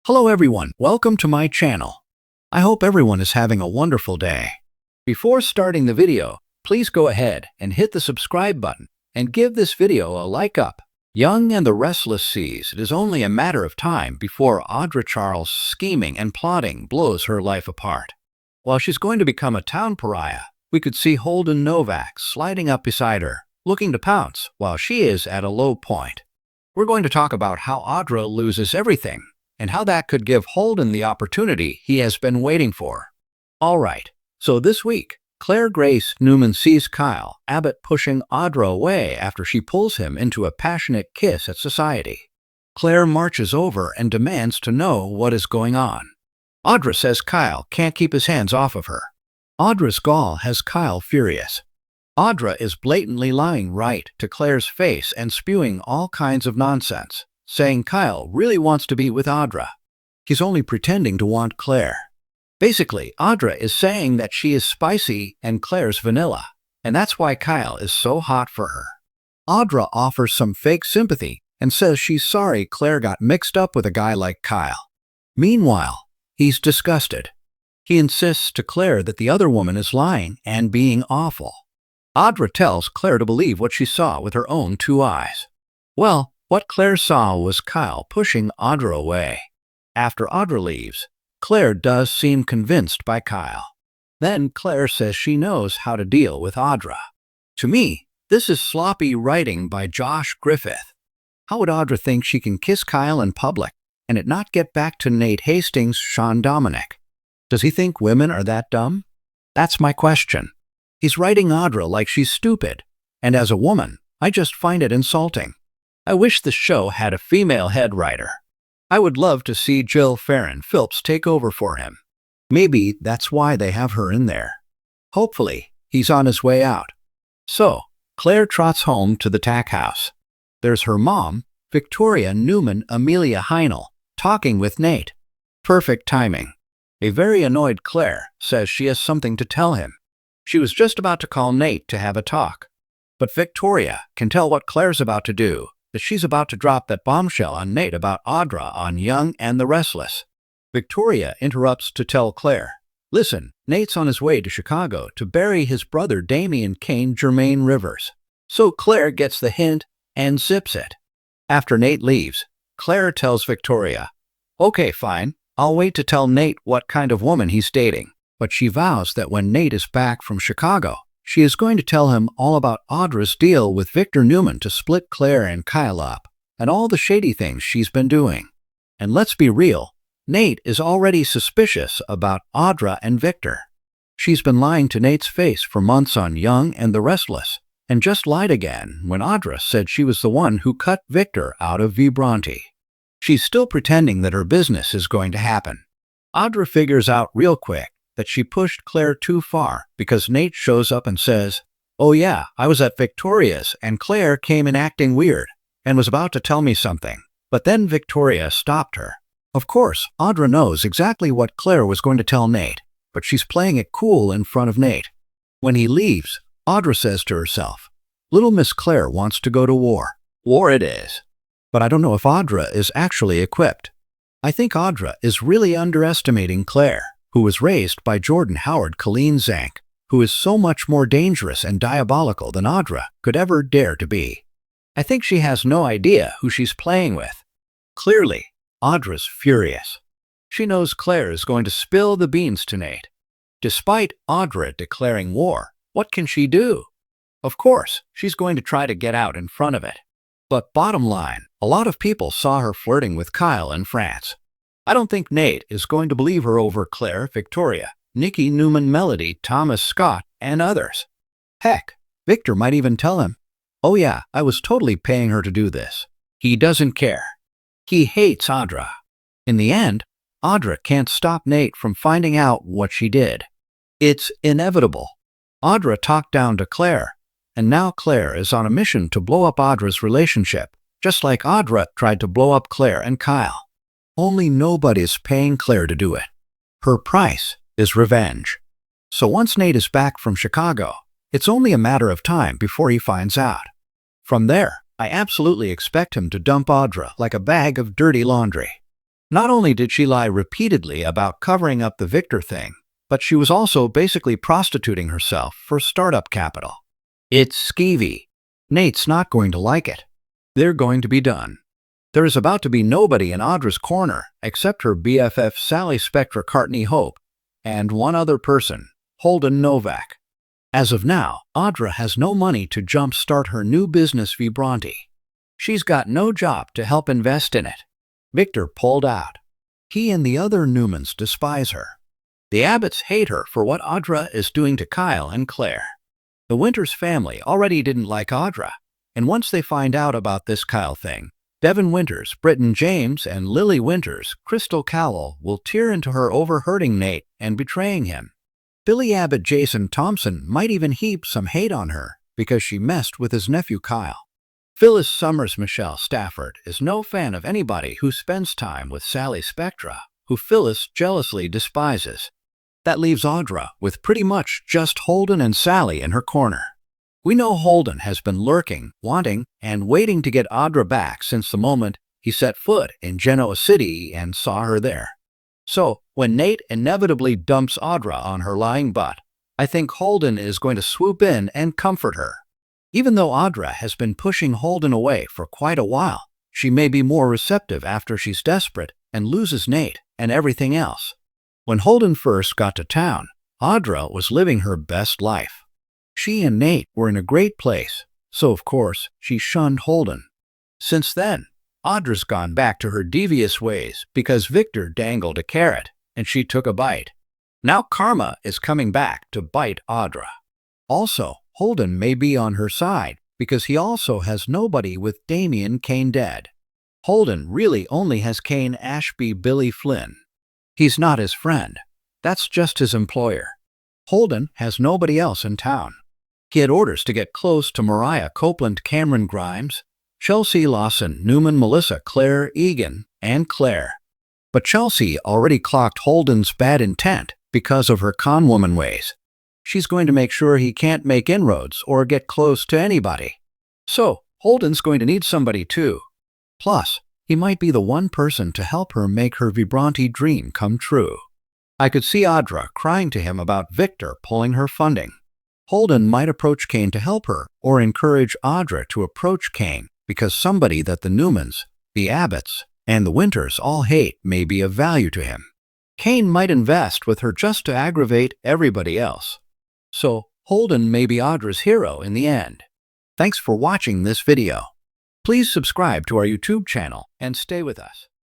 Hello everyone, welcome to my channel. I hope everyone is having a wonderful day. Before starting the video, please go ahead and hit the subscribe button and give this video a like up. Young and the Restless sees it is only a matter of time before Audra Charles' scheming and plotting blows her life apart. While she's going to become a town pariah, we could see Holden Novak sliding up beside her, looking to pounce while she is at a low point. We're going to talk about how Audra loses everything and how that could give Holden the opportunity he has been waiting for. Alright, so this week, Claire Grace Newman sees Kyle Abbott pushing Audra away after she pulls him into a passionate kiss at society. Claire marches over and demands to know what is going on. Audra says Kyle can't keep his hands off of her. Audra's gall has Kyle furious. Audra is blatantly lying right to Claire's face and spewing all kinds of nonsense, saying Kyle really wants to be with Audra. He's only pretending to want Claire. Basically, Audra is saying that she is spicy and Claire's vanilla, and that's why Kyle is so hot for her. Audra offers some fake sympathy and says she's sorry Claire got mixed up with a guy like Kyle. Meanwhile, he's disgusted. He insists to Claire that the other woman is lying and being awful. Audra tells Claire to believe what she saw with her own two eyes. Well, what Claire saw was Kyle pushing Audra away. After Audra leaves, Claire does seem convinced by Kyle. Then Claire says she knows how to deal with Audra. To me, this is sloppy writing by Josh Griffith. How would Audra think she can kiss Kyle in public and it not get back to Nate Hastings' Sean Dominic? Does he think women are that dumb? That's my question. He's writing Audra like she's stupid, and as a woman, I just find it insulting. I wish the show had a female head writer. I would love to see Jill Farron Phillips take over for him. Maybe that's why they have her in there. Hopefully, he's on his way out. So, Claire trots home to the tack house. There's her mom, Victoria Newman Amelia Heinel, talking with Nate. Perfect timing. A very annoyed Claire says she has something to tell him. She was just about to call Nate to have a talk. But Victoria can tell what Claire's about to do, that she's about to drop that bombshell on Nate about Audra on Young and the Restless. Victoria interrupts to tell Claire, listen, Nate's on his way to Chicago to bury his brother Damian Kane Jermaine Rivers. So Claire gets the hint and zips it. After Nate leaves, Claire tells Victoria, okay, fine, I'll wait to tell Nate what kind of woman he's dating. But she vows that when Nate is back from Chicago, she is going to tell him all about Audra's deal with Victor Newman to split Claire and Kyle up, and all the shady things she's been doing. And let's be real, Nate is already suspicious about Audra and Victor. She's been lying to Nate's face for months on Young and the Restless, and just lied again when Audra said she was the one who cut Victor out of Vibranti. She's still pretending that her business is going to happen. Audra figures out real quick that she pushed Claire too far because Nate shows up and says, oh yeah, I was at Victoria's and Claire came in acting weird and was about to tell me something, but then Victoria stopped her. Of course, Audra knows exactly what Claire was going to tell Nate, but she's playing it cool in front of Nate. When he leaves, Audra says to herself, little Miss Claire wants to go to war. War it is. But I don't know if Audra is actually equipped. I think Audra is really underestimating Claire, who was raised by Jordan Howard Colleen Zank, who is so much more dangerous and diabolical than Audra could ever dare to be. I think she has no idea who she's playing with. Clearly, Audra's furious. She knows Claire is going to spill the beans to Nate. Despite Audra declaring war, what can she do? Of course, she's going to try to get out in front of it. But bottom line, a lot of people saw her flirting with Kyle in France. I don't think Nate is going to believe her over Claire, Victoria, Nikki Newman Melody, Thomas Scott, and others. Heck, Victor might even tell him, oh yeah, I was totally paying her to do this. He doesn't care. He hates Audra. In the end, Audra can't stop Nate from finding out what she did. It's inevitable. Audra talked down to Claire, and now Claire is on a mission to blow up Audra's relationship, just like Audra tried to blow up Claire and Kyle. Only nobody's paying Claire to do it. Her price is revenge. So once Nate is back from Chicago, it's only a matter of time before he finds out. From there, I absolutely expect him to dump Audra like a bag of dirty laundry. Not only did she lie repeatedly about covering up the Victor thing, but she was also basically prostituting herself for startup capital. It's skeevy. Nate's not going to like it. They're going to be done. There is about to be nobody in Audra's corner except her BFF Sally Spectra Courtney Hope and one other person, Holden Novak. As of now, Audra has no money to jumpstart her new business Vibranti. She's got no job to help invest in it. Victor pulled out. He and the other Newmans despise her. The Abbotts hate her for what Audra is doing to Kyle and Claire. The Winters family already didn't like Audra, and once they find out about this Kyle thing, Devin Winters, Britton James, and Lily Winters, Crystal Cowell will tear into her over hurting Nate and betraying him. Billy Abbott Jason Thompson might even heap some hate on her because she messed with his nephew Kyle. Phyllis Summers Michelle Stafford is no fan of anybody who spends time with Sally Spectra, who Phyllis jealously despises. That leaves Audra with pretty much just Holden and Sally in her corner. We know Holden has been lurking, wanting, and waiting to get Audra back since the moment he set foot in Genoa City and saw her there. So, when Nate inevitably dumps Audra on her lying butt, I think Holden is going to swoop in and comfort her. Even though Audra has been pushing Holden away for quite a while, she may be more receptive after she's desperate and loses Nate and everything else. When Holden first got to town, Audra was living her best life. She and Nate were in a great place, so of course she shunned Holden. Since then, Audra's gone back to her devious ways because Victor dangled a carrot and she took a bite. Now karma is coming back to bite Audra. Also, Holden may be on her side because he also has nobody with Damien Kane dead. Holden really only has Kane Ashby Billy Flynn. He's not his friend. That's just his employer. Holden has nobody else in town. He had orders to get close to Mariah Copeland, Cameron Grimes, Chelsea Lawson, Newman, Melissa, Claire, Egan, and Claire. But Chelsea already clocked Holden's bad intent because of her conwoman ways. She's going to make sure he can't make inroads or get close to anybody. So, Holden's going to need somebody too. Plus, he might be the one person to help her make her Vibranti dream come true. I could see Audra crying to him about Victor pulling her funding. Holden might approach Kane to help her or encourage Audra to approach Kane because somebody that the Newmans, the Abbotts, and the Winters all hate may be of value to him. Kane might invest with her just to aggravate everybody else. So, Holden may be Audra's hero in the end. Thanks for watching this video. Please subscribe to our YouTube channel and stay with us.